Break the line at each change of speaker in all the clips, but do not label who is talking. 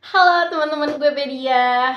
Halo teman-teman gue Bedia.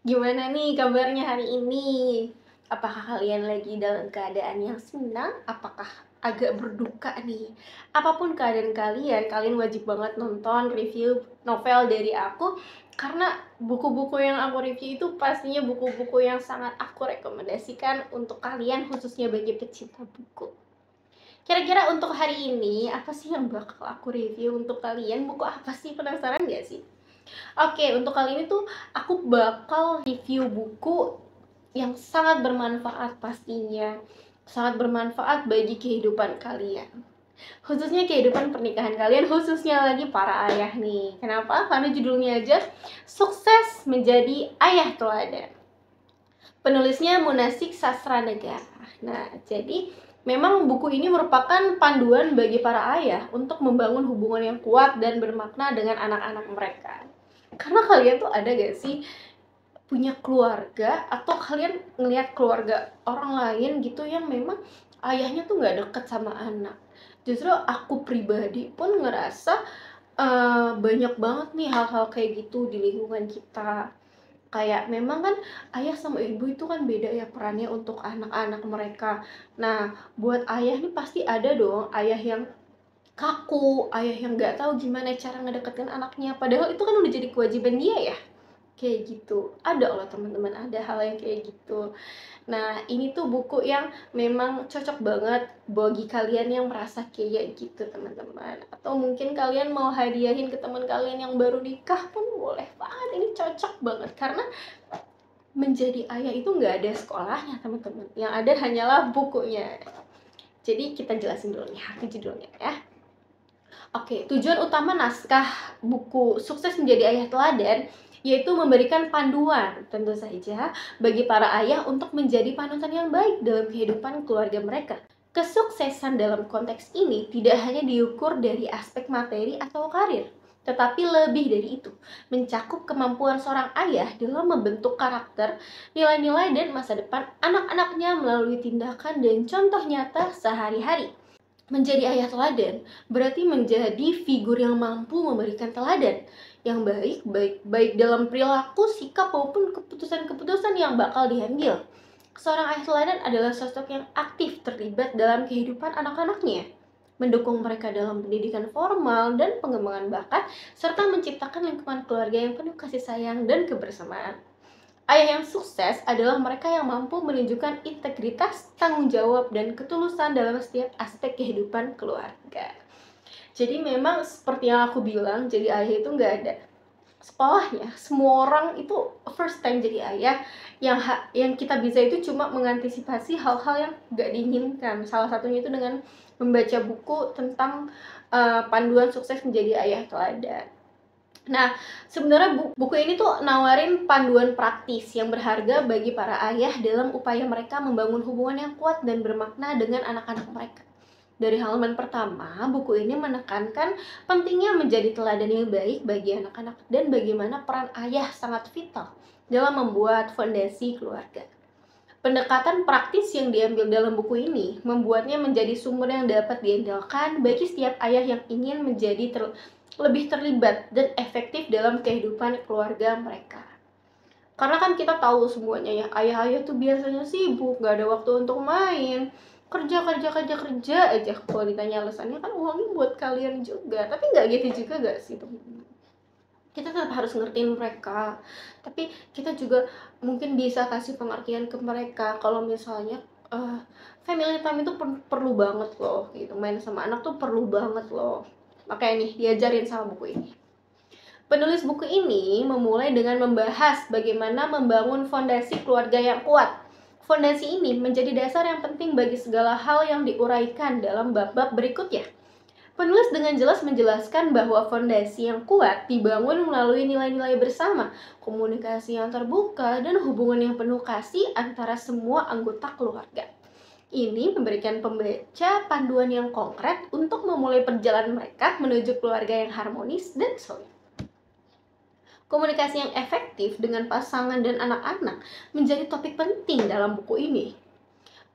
Gimana nih kabarnya hari ini? Apakah kalian lagi dalam keadaan yang senang? Apakah agak berduka nih? Apapun keadaan kalian wajib banget nonton review novel dari aku. Karena buku-buku yang aku review itu pastinya buku-buku yang sangat aku rekomendasikan untuk kalian, khususnya bagi pecinta buku. Kira-kira untuk hari ini, apa sih yang bakal aku review untuk kalian? Buku apa sih? Penasaran gak sih? Oke, untuk kali ini tuh aku bakal review buku yang sangat bermanfaat pastinya. Sangat bermanfaat bagi kehidupan kalian. Khususnya kehidupan pernikahan kalian, khususnya lagi para ayah nih. Kenapa? Karena judulnya aja Sukses Menjadi Ayah Teladan. Penulisnya Munasik Sastranegara. Nah, jadi memang buku ini merupakan panduan bagi para ayah untuk membangun hubungan yang kuat dan bermakna dengan anak-anak mereka. Karena kalian tuh ada gak sih punya keluarga atau kalian ngelihat keluarga orang lain gitu yang memang ayahnya tuh gak deket sama anak. Justru aku pribadi pun ngerasa banyak banget nih hal-hal kayak gitu di lingkungan kita. Kayak memang kan ayah sama ibu itu kan beda ya perannya untuk anak-anak mereka. Nah, buat ayah nih pasti ada dong ayah yang kaku, ayah yang nggak tahu gimana cara ngedeketin anaknya, padahal itu kan udah jadi kewajiban dia ya. Kayak gitu, ada loh teman-teman, ada hal yang kayak gitu. Nah, ini tuh buku yang memang cocok banget bagi kalian yang merasa kayak gitu teman-teman. Atau mungkin kalian mau hadiahin ke teman kalian yang baru nikah pun boleh banget, ini cocok banget. Karena menjadi ayah itu nggak ada sekolahnya teman-teman, yang ada hanyalah bukunya. Jadi kita jelasin dulu nih arti judulnya ya. Oke, tujuan utama naskah buku Sukses Menjadi Ayah Teladan yaitu memberikan panduan tentu saja bagi para ayah untuk menjadi panutan yang baik dalam kehidupan keluarga mereka. Kesuksesan dalam konteks ini tidak hanya diukur dari aspek materi atau karir, tetapi lebih dari itu, mencakup kemampuan seorang ayah dalam membentuk karakter, nilai-nilai dan masa depan anak-anaknya melalui tindakan dan contoh nyata sehari-hari. Menjadi ayah teladan berarti menjadi figur yang mampu memberikan teladan yang baik dalam perilaku, sikap maupun keputusan-keputusan yang bakal diambil. Seorang ayah teladan adalah sosok yang aktif terlibat dalam kehidupan anak-anaknya, mendukung mereka dalam pendidikan formal dan pengembangan bakat, serta menciptakan lingkungan keluarga yang penuh kasih sayang dan kebersamaan. Ayah yang sukses adalah mereka yang mampu menunjukkan integritas, tanggung jawab, dan ketulusan dalam setiap aspek kehidupan keluarga. Jadi memang seperti yang aku bilang, jadi ayah itu nggak ada sekolahnya. Semua orang itu first time jadi ayah. Yang kita bisa itu cuma mengantisipasi hal-hal yang nggak diinginkan. Salah satunya itu dengan membaca buku tentang panduan sukses menjadi ayah teladan. Nah, sebenarnya buku ini tuh nawarin panduan praktis yang berharga bagi para ayah dalam upaya mereka membangun hubungan yang kuat dan bermakna dengan anak-anak mereka. Dari halaman pertama, buku ini menekankan pentingnya menjadi teladan yang baik bagi anak-anak dan bagaimana peran ayah sangat vital dalam membuat fondasi keluarga. Pendekatan praktis yang diambil dalam buku ini membuatnya menjadi sumber yang dapat diandalkan bagi setiap ayah yang ingin menjadi lebih terlibat dan efektif dalam kehidupan keluarga mereka. Karena kan kita tahu semuanya ya, ayah-ayah tuh biasanya sibuk, gak ada waktu untuk main, kerja aja. Kalau ditanya alasannya kan uangnya buat kalian juga, tapi nggak gitu juga gak sih teman-teman? Kita tetap harus ngertiin mereka, tapi kita juga mungkin bisa kasih pengertian ke mereka kalau misalnya family time itu perlu banget loh gitu, main sama anak tuh perlu banget loh. Makanya nih diajarin sama buku ini. Penulis buku ini memulai dengan membahas bagaimana membangun fondasi keluarga yang kuat. Fondasi ini menjadi dasar yang penting bagi segala hal yang diuraikan dalam bab-bab berikutnya. Penulis dengan jelas menjelaskan bahwa fondasi yang kuat dibangun melalui nilai-nilai bersama, komunikasi yang terbuka, dan hubungan yang penuh kasih antara semua anggota keluarga. Ini memberikan pembaca panduan yang konkret untuk memulai perjalanan mereka menuju keluarga yang harmonis dan solid. Komunikasi yang efektif dengan pasangan dan anak-anak menjadi topik penting dalam buku ini.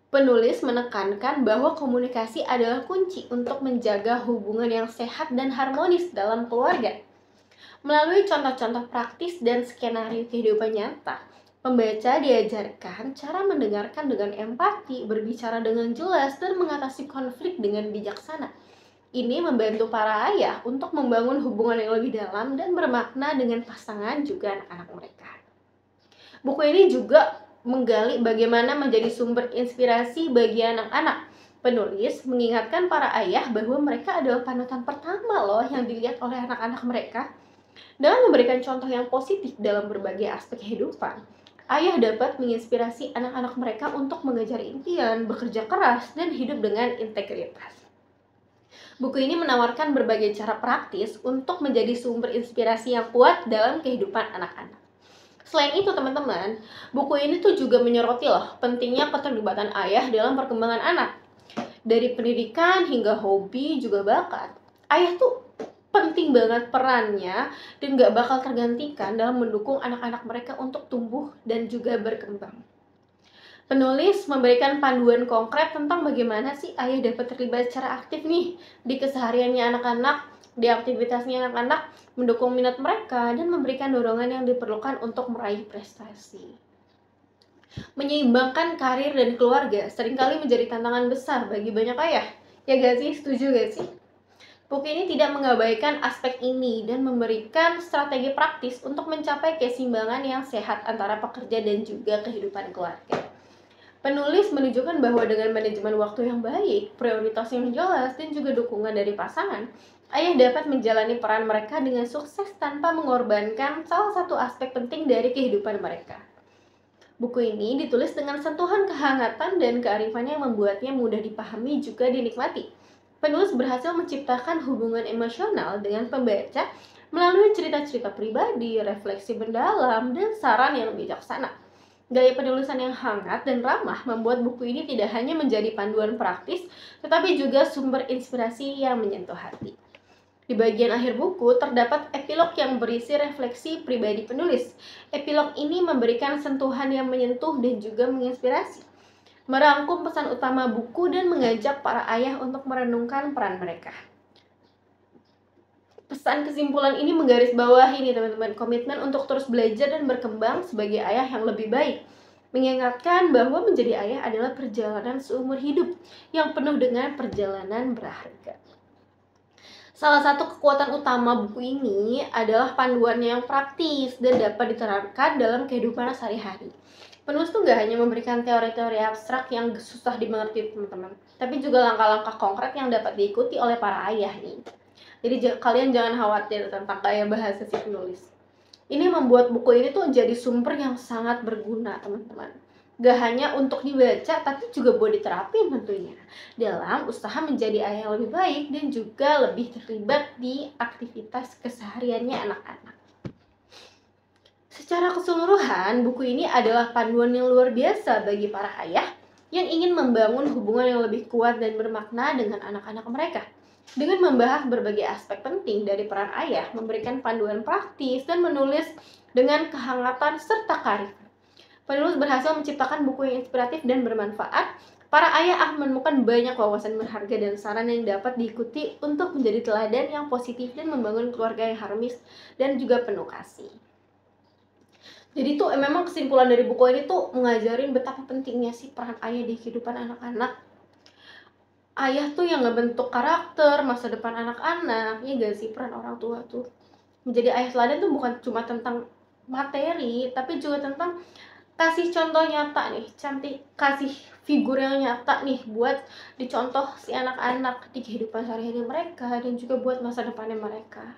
Penulis menekankan bahwa komunikasi adalah kunci untuk menjaga hubungan yang sehat dan harmonis dalam keluarga. Melalui contoh-contoh praktis dan skenario kehidupan nyata, pembaca diajarkan cara mendengarkan dengan empati, berbicara dengan jelas, dan mengatasi konflik dengan bijaksana. Ini membantu para ayah untuk membangun hubungan yang lebih dalam dan bermakna dengan pasangan juga anak-anak mereka. Buku ini juga menggali bagaimana menjadi sumber inspirasi bagi anak-anak. Penulis mengingatkan para ayah bahwa mereka adalah panutan pertama loh yang dilihat oleh anak-anak mereka. Dengan memberikan contoh yang positif dalam berbagai aspek kehidupan, ayah dapat menginspirasi anak-anak mereka untuk mengejar impian, bekerja keras, dan hidup dengan integritas. Buku ini menawarkan berbagai cara praktis untuk menjadi sumber inspirasi yang kuat dalam kehidupan anak-anak. Selain itu teman-teman, buku ini tuh juga menyoroti loh pentingnya keterlibatan ayah dalam perkembangan anak. Dari pendidikan hingga hobi juga bakat. Ayah tuh penting banget perannya dan gak bakal tergantikan dalam mendukung anak-anak mereka untuk tumbuh dan juga berkembang. Penulis memberikan panduan konkret tentang bagaimana sih ayah dapat terlibat secara aktif nih di kesehariannya anak-anak, di aktivitasnya anak-anak, mendukung minat mereka, dan memberikan dorongan yang diperlukan untuk meraih prestasi. Menyeimbangkan karir dan keluarga seringkali menjadi tantangan besar bagi banyak ayah. Ya gak sih? Setuju gak sih? Buku ini tidak mengabaikan aspek ini dan memberikan strategi praktis untuk mencapai keseimbangan yang sehat antara pekerja dan juga kehidupan keluarga. Penulis menunjukkan bahwa dengan manajemen waktu yang baik, prioritas yang jelas, dan juga dukungan dari pasangan, ayah dapat menjalani peran mereka dengan sukses tanpa mengorbankan salah satu aspek penting dari kehidupan mereka. Buku ini ditulis dengan sentuhan kehangatan dan kearifan yang membuatnya mudah dipahami juga dinikmati. Penulis berhasil menciptakan hubungan emosional dengan pembaca melalui cerita-cerita pribadi, refleksi mendalam, dan saran yang bijaksana. Gaya penulisan yang hangat dan ramah membuat buku ini tidak hanya menjadi panduan praktis, tetapi juga sumber inspirasi yang menyentuh hati. Di bagian akhir buku terdapat epilog yang berisi refleksi pribadi penulis. Epilog ini memberikan sentuhan yang menyentuh dan juga menginspirasi, merangkum pesan utama buku dan mengajak para ayah untuk merenungkan peran mereka. Pesan kesimpulan ini menggarisbawahi nih teman-teman, komitmen untuk terus belajar dan berkembang sebagai ayah yang lebih baik. Mengingatkan bahwa menjadi ayah adalah perjalanan seumur hidup yang penuh dengan perjalanan berharga. Salah satu kekuatan utama buku ini adalah panduannya yang praktis dan dapat diterapkan dalam kehidupan sehari-hari. Penulis tuh gak hanya memberikan teori-teori abstrak yang susah dimengerti teman-teman, tapi juga langkah-langkah konkret yang dapat diikuti oleh para ayah nih. Jadi kalian jangan khawatir tentang gaya bahasa si penulis. Ini membuat buku ini tuh jadi sumber yang sangat berguna teman-teman. Gak hanya untuk dibaca tapi juga buat diterapin tentunya dalam usaha menjadi ayah yang lebih baik dan juga lebih terlibat di aktivitas kesehariannya anak-anak. Secara keseluruhan, buku ini adalah panduan yang luar biasa bagi para ayah yang ingin membangun hubungan yang lebih kuat dan bermakna dengan anak-anak mereka. Dengan membahas berbagai aspek penting dari peran ayah, memberikan panduan praktis, dan menulis dengan kehangatan serta kearifan, penulis berhasil menciptakan buku yang inspiratif dan bermanfaat. Para ayah akan menemukan banyak wawasan berharga dan saran yang dapat diikuti untuk menjadi teladan yang positif dan membangun keluarga yang harmonis dan juga penuh kasih. Jadi tuh memang kesimpulan dari buku ini tuh mengajarin betapa pentingnya sih peran ayah di kehidupan anak-anak. Ayah tuh yang ngebentuk karakter, masa depan anak-anak, ya gak sih peran orang tua tuh. Menjadi ayah teladan tuh bukan cuma tentang materi, tapi juga tentang kasih contoh nyata nih, kasih figur yang nyata nih buat dicontoh si anak-anak di kehidupan sehari-hari mereka dan juga buat masa depannya mereka.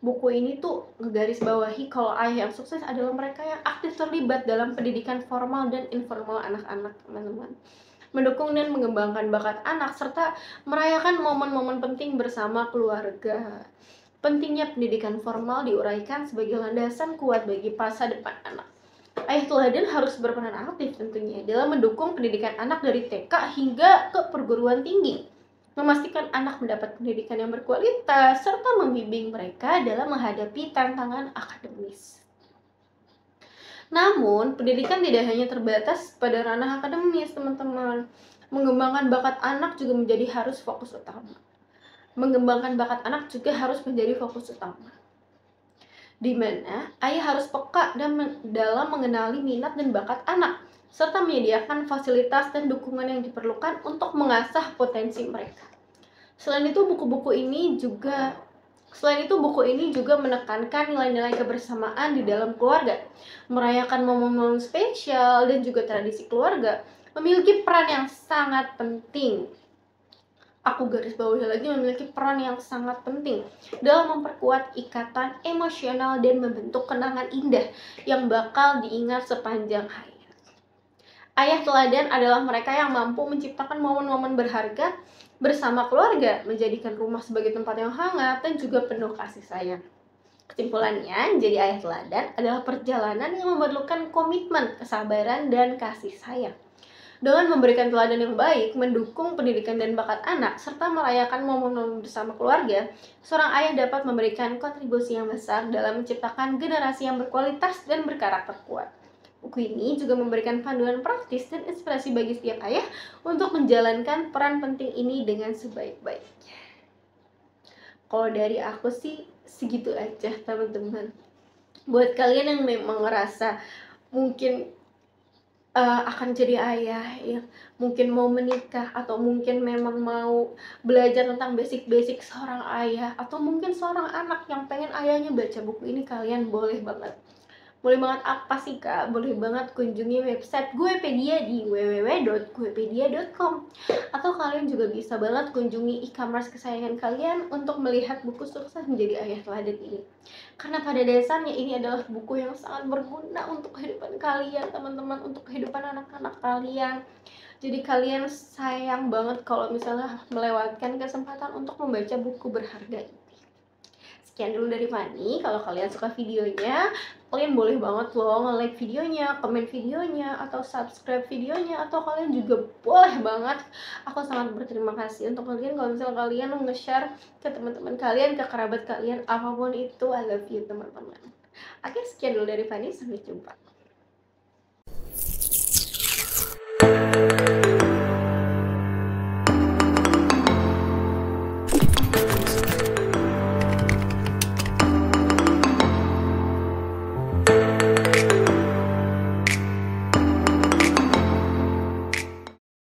Buku ini tuh ngegarisbawahi kalau ayah yang sukses adalah mereka yang aktif terlibat dalam pendidikan formal dan informal anak-anak, teman-teman. Mendukung dan mengembangkan bakat anak, serta merayakan momen-momen penting bersama keluarga. Pentingnya pendidikan formal diuraikan sebagai landasan kuat bagi masa depan anak. Ayah teladan harus berperan aktif tentunya dalam mendukung pendidikan anak dari TK hingga ke perguruan tinggi, memastikan anak mendapat pendidikan yang berkualitas, serta membimbing mereka dalam menghadapi tantangan akademis. Namun, pendidikan tidak hanya terbatas pada ranah akademis, teman-teman. Mengembangkan bakat anak juga menjadi harus fokus utama. di mana ayah harus peka dalam mengenali minat dan bakat anak, serta menyediakan fasilitas dan dukungan yang diperlukan untuk mengasah potensi mereka. Selain itu, buku ini juga menekankan nilai-nilai kebersamaan di dalam keluarga, merayakan momen-momen spesial dan juga tradisi keluarga memiliki peran yang sangat penting. Aku garis bawahi lagi, memiliki peran yang sangat penting dalam memperkuat ikatan emosional dan membentuk kenangan indah yang bakal diingat sepanjang hayat. Ayah teladan adalah mereka yang mampu menciptakan momen-momen berharga bersama keluarga, menjadikan rumah sebagai tempat yang hangat dan juga penuh kasih sayang. Kesimpulannya, jadi ayah teladan adalah perjalanan yang memerlukan komitmen, kesabaran, dan kasih sayang. Dengan memberikan teladan yang baik, mendukung pendidikan dan bakat anak, serta merayakan momen-momen bersama keluarga, seorang ayah dapat memberikan kontribusi yang besar dalam menciptakan generasi yang berkualitas dan berkarakter kuat. Buku ini juga memberikan panduan praktis dan inspirasi bagi setiap ayah untuk menjalankan peran penting ini dengan sebaik-baiknya. Kalau dari aku sih segitu aja, teman-teman. Buat kalian yang memang ngerasa mungkin akan jadi ayah, ya mungkin mau menikah, atau mungkin memang mau belajar tentang basic-basic seorang ayah, atau mungkin seorang anak yang pengen ayahnya baca buku ini, kalian boleh banget apa sih kak? Boleh banget kunjungi website Guepedia di www.guepedia.com, atau kalian juga bisa banget kunjungi e-commerce kesayangan kalian untuk melihat buku sukses menjadi ayah teladan ini, karena pada dasarnya ini adalah buku yang sangat berguna untuk kehidupan kalian, teman-teman, untuk kehidupan anak-anak kalian. Jadi kalian sayang banget kalau misalnya melewatkan kesempatan untuk membaca buku berharga ini. Sekian dulu dari Fani. Kalau kalian suka videonya, kalian boleh banget loh nge-like videonya, komen videonya, atau subscribe videonya, atau kalian juga boleh banget. Aku sangat berterima kasih untuk kalian kalau misalnya kalian nge-share ke teman-teman kalian, ke kerabat kalian, apapun itu. I love you, teman-teman. Oke, sekian dulu dari Fani. Sampai jumpa.